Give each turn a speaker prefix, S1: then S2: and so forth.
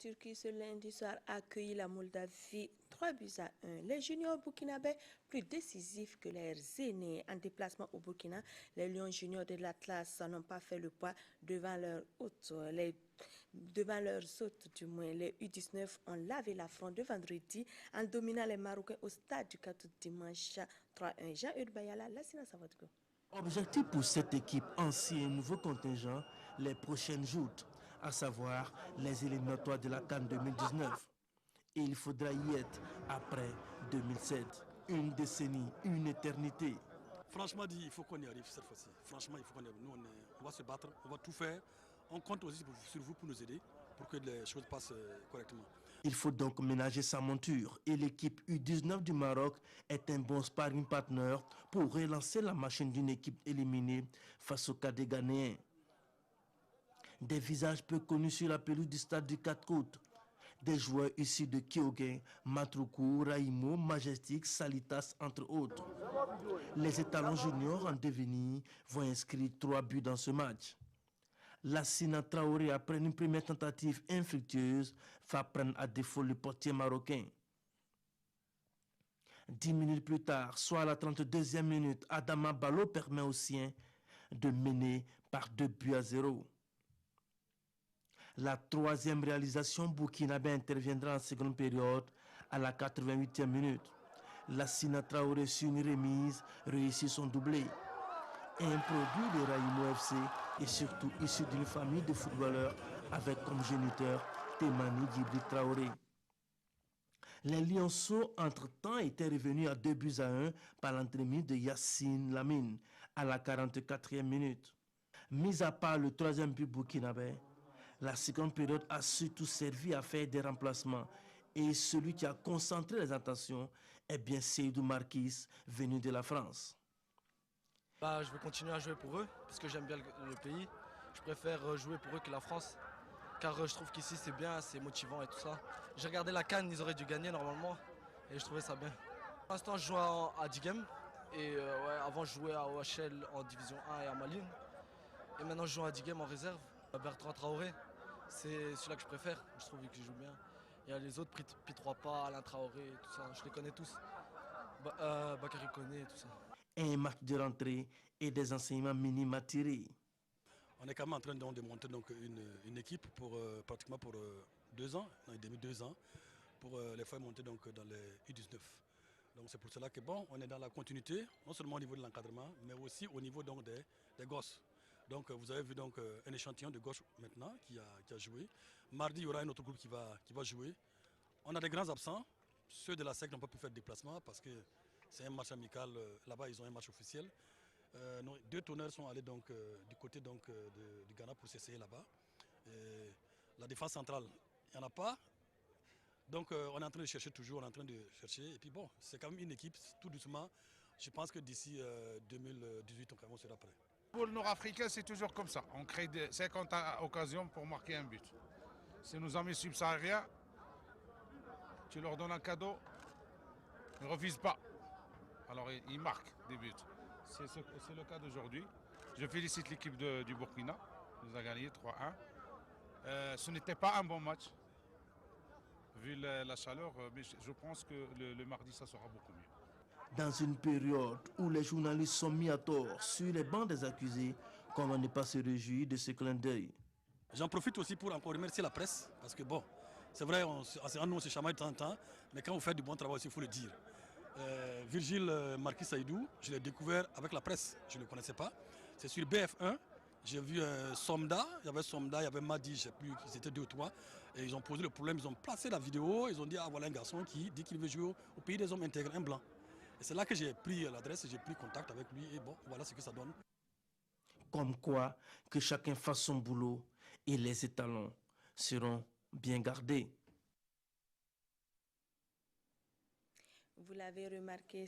S1: Turquie ce lundi soir a accueilli la Moldavie 3-1. Les juniors burkinabés plus décisifs que leurs aînés en déplacement au Burkina, les Lions juniors de l'Atlas n'ont pas fait le poids devant leurs hôtes. Devant leurs hôtes, du moins, les U19 ont lavé l'affront de vendredi en dominant les Marocains au stade du 4 dimanche 3-1. Jean-Eudes Bayala, Lassina Savatko.
S2: Objectif pour cette équipe ancien et nouveau contingent, les prochaines joutes, à savoir les éliminatoires de la CAN 2019. Et il faudra y être après 2007. Une décennie, une éternité.
S3: Franchement dit, il faut qu'on y arrive cette fois-ci. Franchement, il faut qu'on y arrive. Nous, on va se battre, on va tout faire. On compte aussi sur vous pour nous aider, pour que les choses passent correctement.
S2: Il faut donc ménager sa monture et l'équipe U19 du Maroc est un bon sparring partner pour relancer la machine d'une équipe éliminée face au cas des Ghanéens. Des visages peu connus sur la pelouse du stade du 4 Côtes. Des joueurs issus de Kyogen, Matruku, Raimo, Majestic, Salitas, entre autres. Les étalons juniors en devenir vont inscrire 3 buts dans ce match. Lassina Traoré, après une première tentative infructueuse, va prendre à défaut le portier marocain. 10 minutes plus tard, soit à la 32e minute, Adama Balo permet aux siens de mener par 2-0. La troisième réalisation burkinabé interviendra en seconde période à la 88e minute. Lassina Traoré sur une remise réussit son doublé. Un produit de Raimo FC et surtout issu d'une famille de footballeurs avec comme géniteur Temani Djibril Traoré. Les Lionceaux, entre-temps, étaient revenus à 2-1 par l'entremise de Yassine Lamine à la 44e minute. Mis à part le troisième but burkinabé, la seconde période a surtout servi à faire des remplacements. Et celui qui a concentré les attentions est bien Seydou Marquis, venu de la France.
S4: Je vais continuer à jouer pour eux, parce que j'aime bien le pays. Je préfère jouer pour eux que la France, car je trouve qu'ici c'est bien, c'est motivant et tout ça. J'ai regardé la CAN, ils auraient dû gagner normalement, et je trouvais ça bien. Pour l'instant, je joue à Digem, et avant je jouais à OHL en Division 1 et à Malines. Et maintenant je joue à Digem en réserve. Bertrand Traoré, c'est celui-là que je préfère, je trouve qu'il joue bien. Il y a les autres, Pi3Pa, Alain Traoré, tout ça, je les connais tous. Bakary Koné, tout ça.
S2: Un match de rentrée et des enseignements minimes à tirer.
S3: On est quand même en train de monter donc une équipe pour pratiquement pour 2 ans, un demi 2 ans, pour les faire monter donc dans les U19. Donc c'est pour cela que bon, on est dans la continuité, non seulement au niveau de l'encadrement, mais aussi au niveau donc des gosses. Donc vous avez vu donc un échantillon de gauche maintenant qui a joué. Mardi, il y aura un autre groupe qui va jouer. On a des grands absents. Ceux de la SEC n'ont pas pu faire de déplacement parce que c'est un match amical. Là-bas, ils ont un match officiel. Nos 2 tourneurs sont allés donc, du côté donc, du Ghana pour s'essayer là-bas. La défense centrale, il n'y en a pas. Donc on est en train de chercher toujours, on est en train de chercher. Et puis bon, c'est quand même une équipe, tout doucement. Je pense que d'ici 2018, on sera prêt.
S5: Pour le Nord-Africain, c'est toujours comme ça. On crée 50 occasions pour marquer un but. Si nos amis subsahariens, tu leur donnes un cadeau, ils ne refusent pas. Alors ils marquent des buts. C'est le cas d'aujourd'hui. Je félicite l'équipe du Burkina. Ils ont gagné 3-1. Ce n'était pas un bon match, vu la chaleur, mais je pense que le mardi, ça sera beaucoup mieux.
S2: Dans une période où les journalistes sont mis à tort sur les bancs des accusés, comment ne pas se réjouir de ce clin d'œil?
S3: J'en profite aussi pour encore remercier la presse, parce que bon, c'est vrai, nous on se chamaille de temps en temps, mais quand vous faites du bon travail aussi, il faut le dire. Virgile Marquis Saïdou, je l'ai découvert avec la presse, je ne le connaissais pas. C'est sur BF1, j'ai vu Somda, il y avait Madi, je ne sais plus, ils étaient 2 ou 3, et ils ont posé le problème, ils ont placé la vidéo, ils ont dit, ah voilà un garçon qui dit qu'il veut jouer au pays des hommes intègres, un blanc. Et c'est là que j'ai pris l'adresse, j'ai pris contact avec lui, et bon, voilà ce que ça donne.
S2: Comme quoi, que chacun fasse son boulot, et les étalons seront bien gardés.
S1: Vous l'avez remarqué,